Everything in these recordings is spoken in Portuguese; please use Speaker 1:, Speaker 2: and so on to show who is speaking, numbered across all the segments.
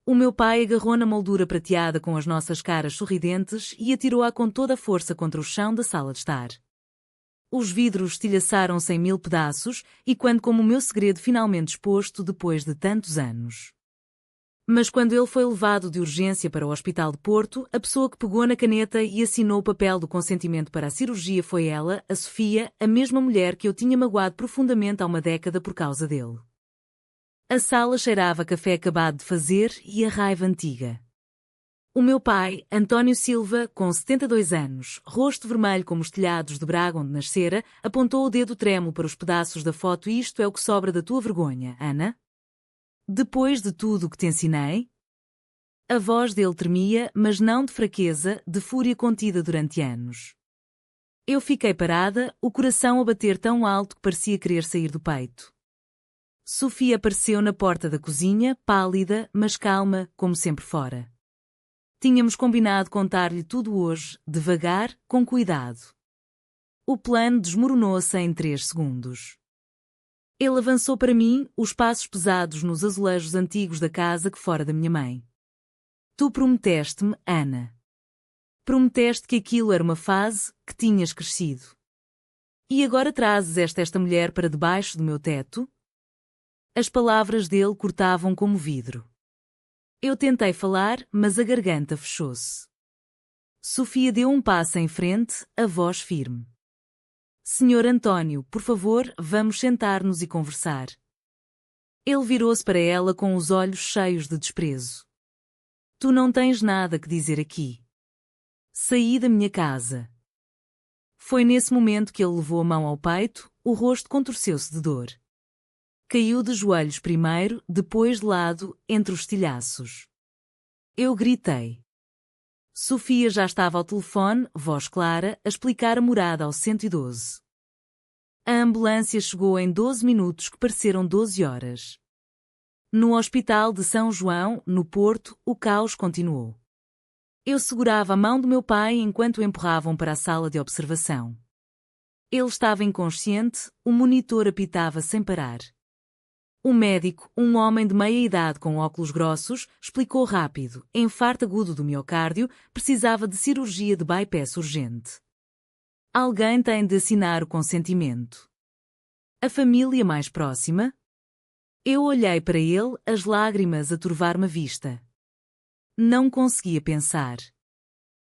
Speaker 1: O meu pai agarrou na moldura prateada com as nossas caras sorridentes e atirou-a com toda a força contra o chão da sala de estar. Os vidros estilhaçaram-se em 1000 pedaços, e quando como o meu segredo finalmente exposto depois de tantos anos. Mas quando ele foi levado de urgência para o Hospital de Porto, a pessoa que pegou na caneta e assinou o papel do consentimento para a cirurgia foi ela, a Sofia, a mesma mulher que eu tinha magoado profundamente há uma década por causa dele. A sala cheirava a café acabado de fazer e a raiva antiga. O meu pai, António Silva, com 72 anos, rosto vermelho como os telhados de Braga onde nascera, apontou o dedo trêmulo para os pedaços da foto. Isto é o que sobra da tua vergonha, Ana? Depois de tudo o que te ensinei? A voz dele tremia, mas não de fraqueza, de fúria contida durante anos. Eu fiquei parada, o coração a bater tão alto que parecia querer sair do peito. Sofia apareceu na porta da cozinha, pálida, mas calma, como sempre fora. Tínhamos combinado contar-lhe tudo hoje, devagar, com cuidado. O plano desmoronou-se em 3 segundos. Ele avançou para mim, os passos pesados nos azulejos antigos da casa que fora da minha mãe. Tu prometeste-me, Ana. Prometeste que aquilo era uma fase, que tinhas crescido. E agora trazes esta mulher para debaixo do meu teto? As palavras dele cortavam como vidro. Eu tentei falar, mas a garganta fechou-se. Sofia deu um passo em frente, a voz firme. Senhor António, por favor, vamos sentar-nos e conversar. Ele virou-se para ela com os olhos cheios de desprezo. Tu não tens nada que dizer aqui. Saí da minha casa. Foi nesse momento que ele levou a mão ao peito, o rosto contorceu-se de dor. Caiu de joelhos primeiro, depois de lado, entre os estilhaços. Eu gritei. Sofia já estava ao telefone, voz clara, a explicar a morada ao 112. A ambulância chegou em 12 minutos que pareceram 12 horas. No Hospital de São João, no Porto, o caos continuou. Eu segurava a mão do meu pai enquanto o empurravam para a sala de observação. Ele estava inconsciente, o monitor apitava sem parar. O médico, um homem de meia idade com óculos grossos, explicou rápido, infarto agudo do miocárdio, precisava de cirurgia de bypass urgente. Alguém tem de assinar o consentimento. A família mais próxima? Eu olhei para ele, as lágrimas a turvar-me a vista. Não conseguia pensar.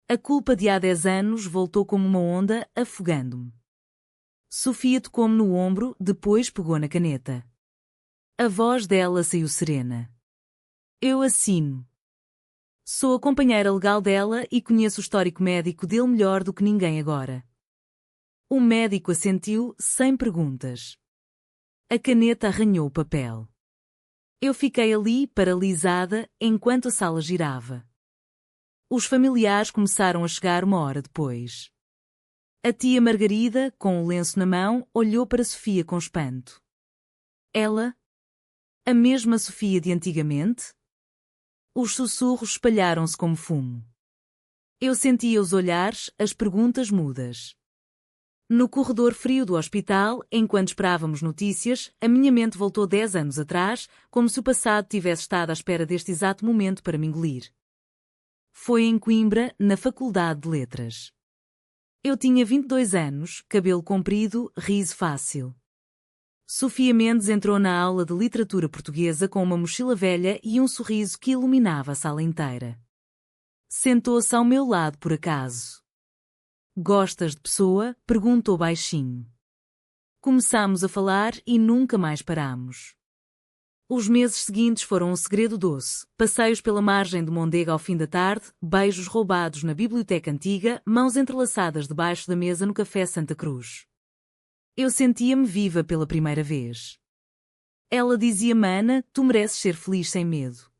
Speaker 1: A culpa de há 10 anos voltou como uma onda, afogando-me. Sofia tocou-me no ombro, depois pegou na caneta. A voz dela saiu serena. Eu assino. Sou a companheira legal dela e conheço o histórico médico dele melhor do que ninguém agora. O médico assentiu, sem perguntas. A caneta arranhou o papel. Eu fiquei ali, paralisada, enquanto a sala girava. Os familiares começaram a chegar 1 hora depois. A tia Margarida, com o lenço na mão, olhou para Sofia com espanto. Ela? A mesma Sofia de antigamente? Os sussurros espalharam-se como fumo. Eu sentia os olhares, as perguntas mudas. No corredor frio do hospital, enquanto esperávamos notícias, a minha mente voltou 10 anos atrás, como se o passado tivesse estado à espera deste exato momento para me engolir. Foi em Coimbra, na Faculdade de Letras. Eu tinha 22 anos, cabelo comprido, riso fácil. Sofia Mendes entrou na aula de literatura portuguesa com uma mochila velha e um sorriso que iluminava a sala inteira. Sentou-se ao meu lado por acaso. Gostas de Pessoa? Perguntou baixinho. Começámos a falar e nunca mais paramos. Os meses seguintes foram um segredo doce, passeios pela margem do Mondego ao fim da tarde, beijos roubados na biblioteca antiga, mãos entrelaçadas debaixo da mesa no Café Santa Cruz. Eu sentia-me viva pela primeira vez. Ela dizia-me: Ana, tu mereces ser feliz sem medo.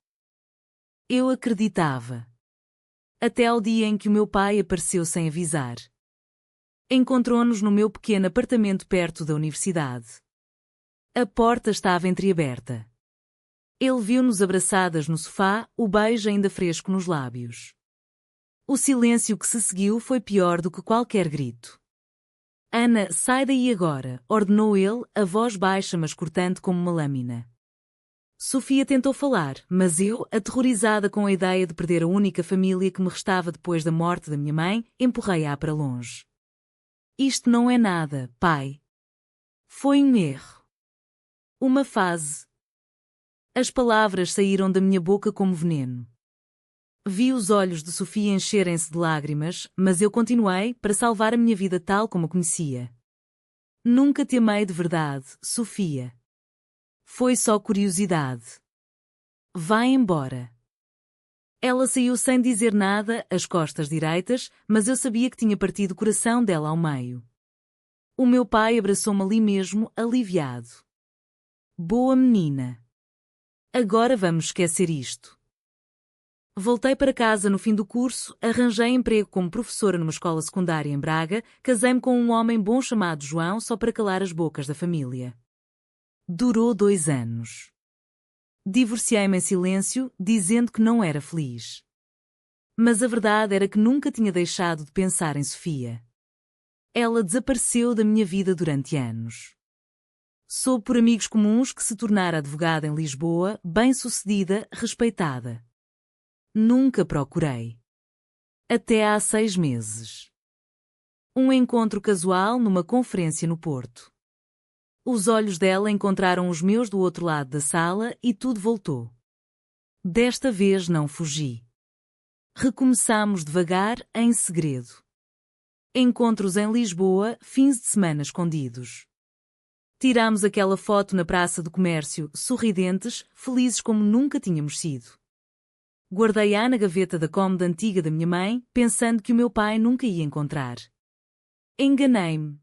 Speaker 1: Eu acreditava. Até ao dia em que o meu pai apareceu sem avisar. Encontrou-nos no meu pequeno apartamento perto da universidade. A porta estava entreaberta. Ele viu-nos abraçadas no sofá, o beijo ainda fresco nos lábios. O silêncio que se seguiu foi pior do que qualquer grito. Ana, sai daí agora, ordenou ele, a voz baixa mas cortante como uma lâmina. Sofia tentou falar, mas eu, aterrorizada com a ideia de perder a única família que me restava depois da morte da minha mãe, empurrei-a para longe. Isto não é nada, pai. Foi um erro. Uma fase. As palavras saíram da minha boca como veneno. Vi os olhos de Sofia encherem-se de lágrimas, mas eu continuei para salvar a minha vida tal como a conhecia. Nunca te amei de verdade, Sofia. Foi só curiosidade. Vai embora. Ela saiu sem dizer nada, as costas direitas, mas eu sabia que tinha partido o coração dela ao meio. O meu pai abraçou-me ali mesmo, aliviado. Boa menina. Agora vamos esquecer isto. Voltei para casa no fim do curso, arranjei emprego como professora numa escola secundária em Braga, casei-me com um homem bom chamado João só para calar as bocas da família. Durou 2 anos. Divorciei-me em silêncio, dizendo que não era feliz. Mas a verdade era que nunca tinha deixado de pensar em Sofia. Ela desapareceu da minha vida durante anos. Soube por amigos comuns que se tornara advogada em Lisboa, bem-sucedida, respeitada. Nunca procurei. Até há 6 meses. Um encontro casual numa conferência no Porto. Os olhos dela encontraram os meus do outro lado da sala e tudo voltou. Desta vez não fugi. Recomeçamos devagar, em segredo. Encontros em Lisboa, fins de semana escondidos. Tirámos aquela foto na Praça do Comércio, sorridentes, felizes como nunca tínhamos sido. Guardei-a na gaveta da cômoda antiga da minha mãe, pensando que o meu pai nunca ia encontrar. Enganei-me.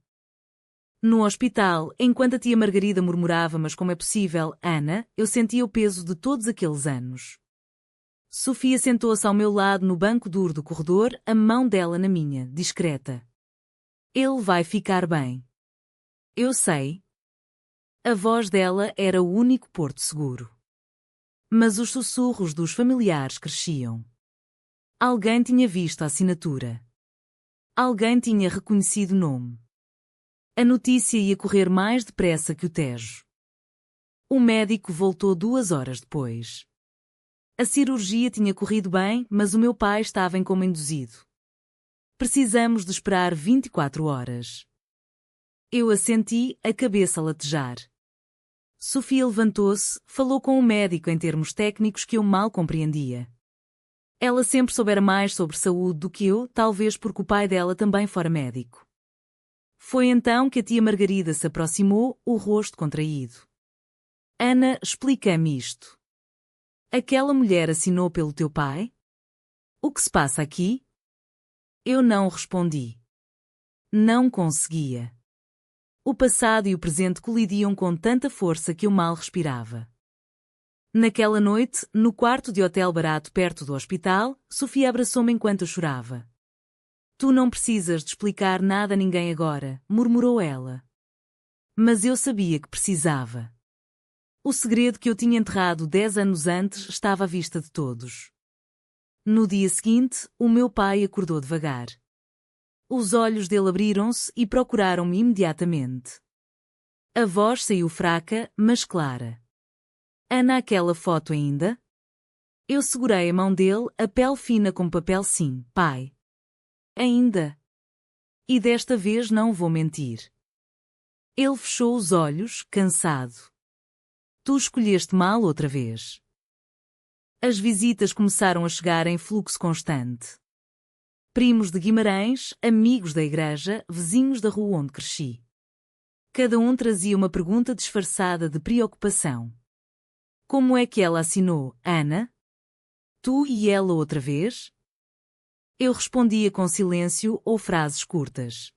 Speaker 1: No hospital, enquanto a tia Margarida murmurava "Mas como é possível, Ana?", eu sentia o peso de todos aqueles anos. Sofia sentou-se ao meu lado no banco duro do corredor, a mão dela na minha, discreta. Ele vai ficar bem. Eu sei. A voz dela era o único porto seguro. Mas os sussurros dos familiares cresciam. Alguém tinha visto a assinatura. Alguém tinha reconhecido o nome. A notícia ia correr mais depressa que o Tejo. O médico voltou 2 horas depois. A cirurgia tinha corrido bem, mas o meu pai estava em coma induzido. Precisamos de esperar 24 horas. Eu assenti, a cabeça a latejar. Sofia levantou-se, falou com o médico em termos técnicos que eu mal compreendia. Ela sempre soubera mais sobre saúde do que eu, talvez porque o pai dela também fora médico. Foi então que a tia Margarida se aproximou, o rosto contraído. Ana, explica-me isto. Aquela mulher assinou pelo teu pai? O que se passa aqui? Eu não respondi. Não conseguia. O passado e o presente colidiam com tanta força que eu mal respirava. Naquela noite, no quarto de hotel barato perto do hospital, Sofia abraçou-me enquanto eu chorava. Tu não precisas de explicar nada a ninguém agora, murmurou ela. Mas eu sabia que precisava. O segredo que eu tinha enterrado 10 anos antes estava à vista de todos. No dia seguinte, o meu pai acordou devagar. Os olhos dele abriram-se e procuraram-me imediatamente. A voz saiu fraca, mas clara. Ana, aquela foto ainda? Eu segurei a mão dele, a pele fina como papel. Sim, pai. Ainda. E desta vez não vou mentir. Ele fechou os olhos, cansado. Tu escolheste mal outra vez. As visitas começaram a chegar em fluxo constante. Primos de Guimarães, amigos da igreja, vizinhos da rua onde cresci. Cada um trazia uma pergunta disfarçada de preocupação. Como é que ela assinou, Ana? Tu e ela outra vez? Eu respondia com silêncio ou frases curtas.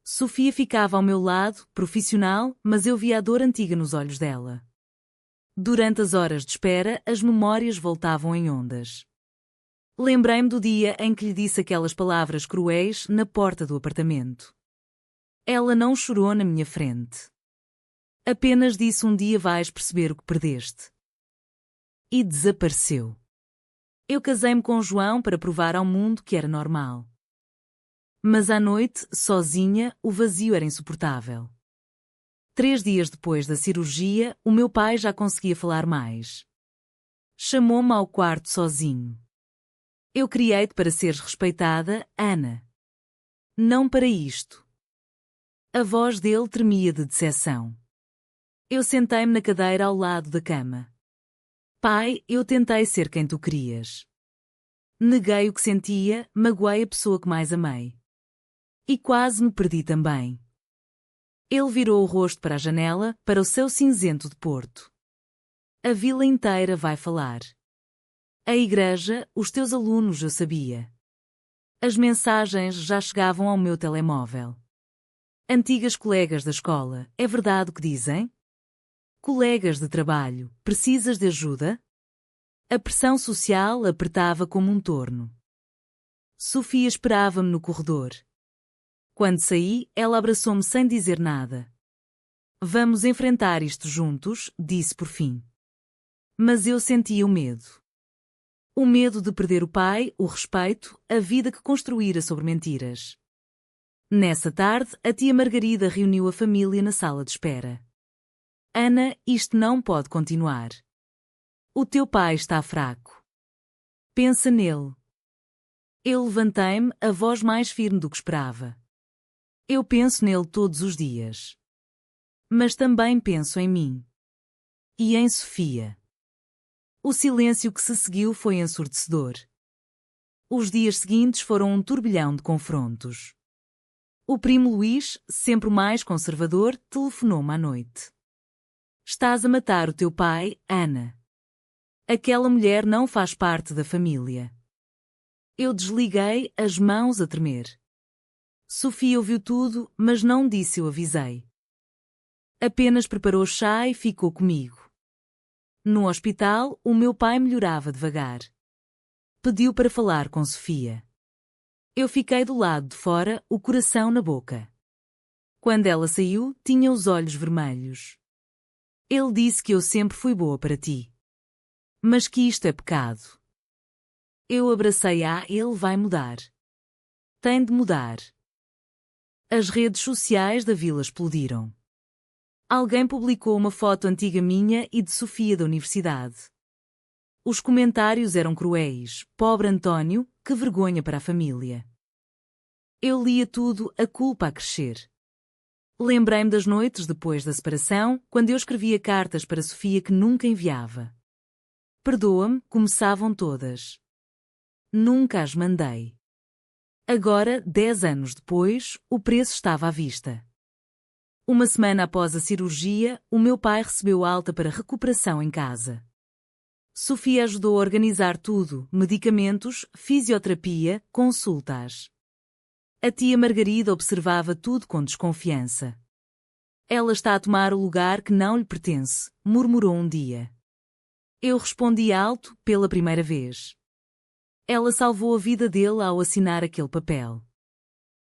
Speaker 1: Sofia ficava ao meu lado, profissional, mas eu via a dor antiga nos olhos dela. Durante as horas de espera, as memórias voltavam em ondas. Lembrei-me do dia em que lhe disse aquelas palavras cruéis na porta do apartamento. Ela não chorou na minha frente. Apenas disse: um dia vais perceber o que perdeste. E desapareceu. Eu casei-me com João para provar ao mundo que era normal. Mas à noite, sozinha, o vazio era insuportável. 3 dias depois da cirurgia, o meu pai já conseguia falar mais. Chamou-me ao quarto sozinho. Eu criei-te para seres respeitada, Ana. Não para isto. A voz dele tremia de decepção. Eu sentei-me na cadeira ao lado da cama. Pai, eu tentei ser quem tu querias. Neguei o que sentia, magoei a pessoa que mais amei. E quase me perdi também. Ele virou o rosto para a janela, para o céu cinzento de Porto. A vila inteira vai falar. A igreja, os teus alunos, eu sabia. As mensagens já chegavam ao meu telemóvel. Antigas colegas da escola, é verdade o que dizem? Colegas de trabalho, precisas de ajuda? A pressão social apertava como um torno. Sofia esperava-me no corredor. Quando saí, ela abraçou-me sem dizer nada. Vamos enfrentar isto juntos, disse por fim. Mas eu sentia o medo. O medo de perder o pai, o respeito, a vida que construíra sobre mentiras. Nessa tarde, a tia Margarida reuniu a família na sala de espera. Ana, isto não pode continuar. O teu pai está fraco. Pensa nele. Eu levantei-me, a voz mais firme do que esperava. Eu penso nele todos os dias. Mas também penso em mim. E em Sofia. O silêncio que se seguiu foi ensurdecedor. Os dias seguintes foram um turbilhão de confrontos. O primo Luís, sempre o mais conservador, telefonou-me à noite. Estás a matar o teu pai, Ana. Aquela mulher não faz parte da família. Eu desliguei, as mãos a tremer. Sofia ouviu tudo, mas não disse eu avisei. Apenas preparou chá e ficou comigo. No hospital, o meu pai melhorava devagar. Pediu para falar com Sofia. Eu fiquei do lado de fora, o coração na boca. Quando ela saiu, tinha os olhos vermelhos. Ele disse que eu sempre fui boa para ti. Mas que isto é pecado. Eu abracei-a, ele vai mudar. Tem de mudar. As redes sociais da vila explodiram. Alguém publicou uma foto antiga minha e de Sofia da universidade. Os comentários eram cruéis. Pobre António, que vergonha para a família. Eu lia tudo, a culpa a crescer. Lembrei-me das noites depois da separação, quando eu escrevia cartas para Sofia que nunca enviava. Perdoa-me, começavam todas. Nunca as mandei. Agora, 10 anos depois, o preço estava à vista. Uma semana após a cirurgia, o meu pai recebeu alta para recuperação em casa. Sofia ajudou a organizar tudo, medicamentos, fisioterapia, consultas. A tia Margarida observava tudo com desconfiança. Ela está a tomar o lugar que não lhe pertence, murmurou um dia. Eu respondi alto, pela primeira vez. Ela salvou a vida dele ao assinar aquele papel.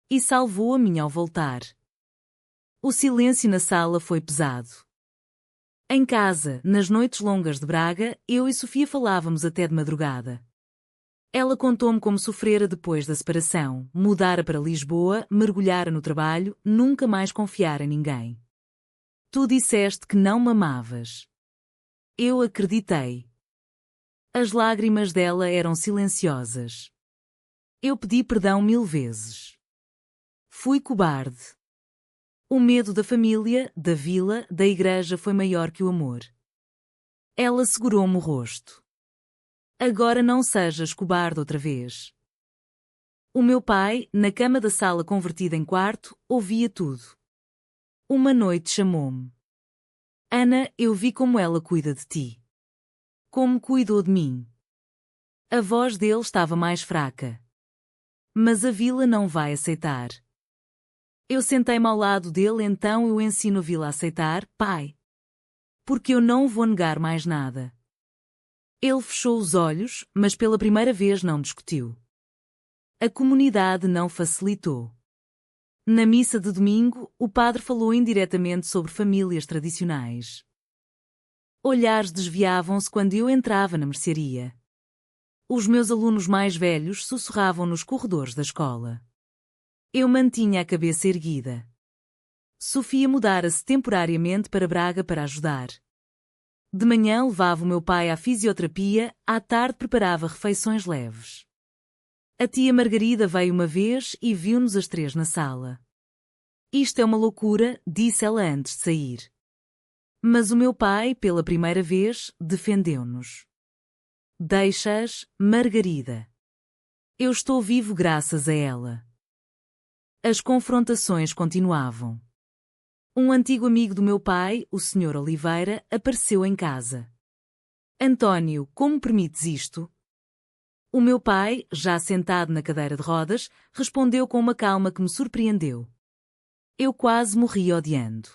Speaker 1: E salvou a minha ao voltar. O silêncio na sala foi pesado. Em casa, nas noites longas de Braga, eu e Sofia falávamos até de madrugada. Ela contou-me como sofrera depois da separação, mudara para Lisboa, mergulhara no trabalho, nunca mais confiara em ninguém. Tu disseste que não me amavas. Eu acreditei. As lágrimas dela eram silenciosas. Eu pedi perdão 1000 vezes. Fui cobarde. O medo da família, da vila, da igreja foi maior que o amor. Ela segurou-me o rosto. Agora não sejas cobarde outra vez. O meu pai, na cama da sala convertida em quarto, ouvia tudo. Uma noite chamou-me. Ana, eu vi como ela cuida de ti. Como cuidou de mim. A voz dele estava mais fraca. Mas a vila não vai aceitar. Eu sentei-me ao lado dele, então eu ensino a vila a aceitar, pai. Porque eu não vou negar mais nada. Ele fechou os olhos, mas pela primeira vez não discutiu. A comunidade não facilitou. Na missa de domingo, o padre falou indiretamente sobre famílias tradicionais. Olhares desviavam-se quando eu entrava na mercearia. Os meus alunos mais velhos sussurravam nos corredores da escola. Eu mantinha a cabeça erguida. Sofia mudara-se temporariamente para Braga para ajudar. De manhã levava o meu pai à fisioterapia, à tarde preparava refeições leves. A tia Margarida veio uma vez e viu-nos as três na sala. Isto é uma loucura, disse ela antes de sair. Mas o meu pai, pela primeira vez, defendeu-nos. Deixa-as, Margarida. Eu estou vivo graças a ela. As confrontações continuavam. Um antigo amigo do meu pai, o Sr. Oliveira, apareceu em casa. António, como permites isto? O meu pai, já sentado na cadeira de rodas, respondeu com uma calma que me surpreendeu. Eu quase morri odiando.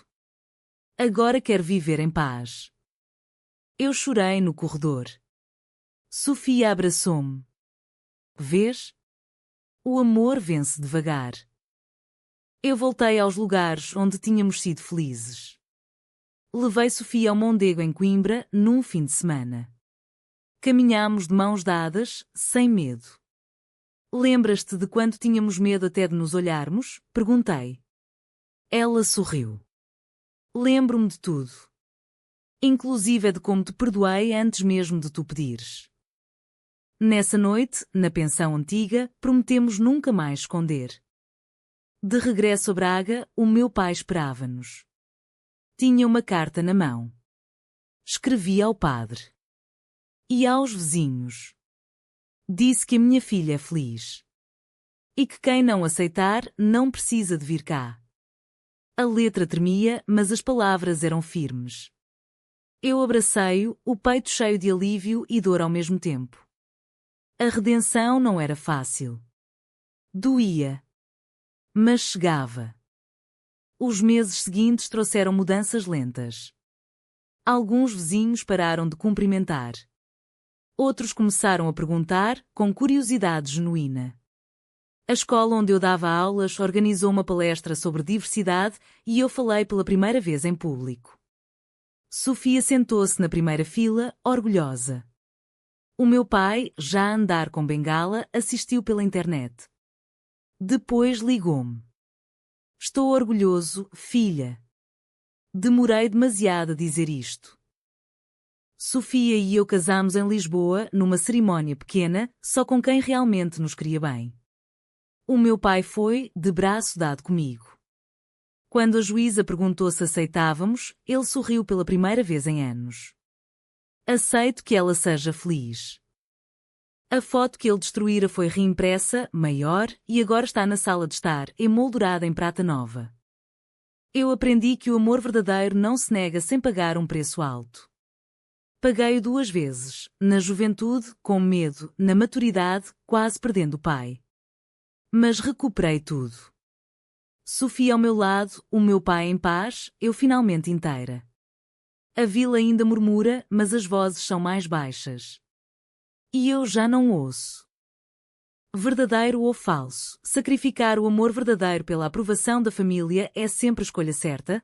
Speaker 1: Agora quero viver em paz. Eu chorei no corredor. Sofia abraçou-me. Vês? O amor vence devagar. Eu voltei aos lugares onde tínhamos sido felizes. Levei Sofia ao Mondego em Coimbra, num fim de semana. Caminhámos de mãos dadas, sem medo. Lembras-te de quando tínhamos medo até de nos olharmos? Perguntei. Ela sorriu. Lembro-me de tudo. Inclusive de como te perdoei antes mesmo de tu pedires. Nessa noite, na pensão antiga, prometemos nunca mais esconder. De regresso a Braga, o meu pai esperava-nos. Tinha uma carta na mão. Escrevi ao padre. E aos vizinhos. Disse que a minha filha é feliz. E que quem não aceitar, não precisa de vir cá. A letra tremia, mas as palavras eram firmes. Eu abracei-o, o peito cheio de alívio e dor ao mesmo tempo. A redenção não era fácil. Doía. Mas chegava. Os meses seguintes trouxeram mudanças lentas. Alguns vizinhos pararam de cumprimentar. Outros começaram a perguntar, com curiosidade genuína. A escola onde eu dava aulas organizou uma palestra sobre diversidade e eu falei pela primeira vez em público. Sofia sentou-se na primeira fila, orgulhosa. O meu pai, já a andar com bengala, assistiu pela internet. Depois ligou-me. Estou orgulhoso, filha. Demorei demasiado a dizer isto. Sofia e eu casámos em Lisboa, numa cerimónia pequena, só com quem realmente nos queria bem. O meu pai foi, de braço dado comigo. Quando a juíza perguntou se aceitávamos, ele sorriu pela primeira vez em anos. Aceito que ela seja feliz. A foto que ele destruíra foi reimpressa, maior, e agora está na sala de estar, emoldurada em prata nova. Eu aprendi que o amor verdadeiro não se nega sem pagar um preço alto. Paguei-o 2 vezes, na juventude, com medo, na maturidade, quase perdendo o pai. Mas recuperei tudo. Sofia ao meu lado, o meu pai em paz, eu finalmente inteira. A vila ainda murmura, mas as vozes são mais baixas. E eu já não ouço. Verdadeiro ou falso, sacrificar o amor verdadeiro pela aprovação da família é sempre a escolha certa?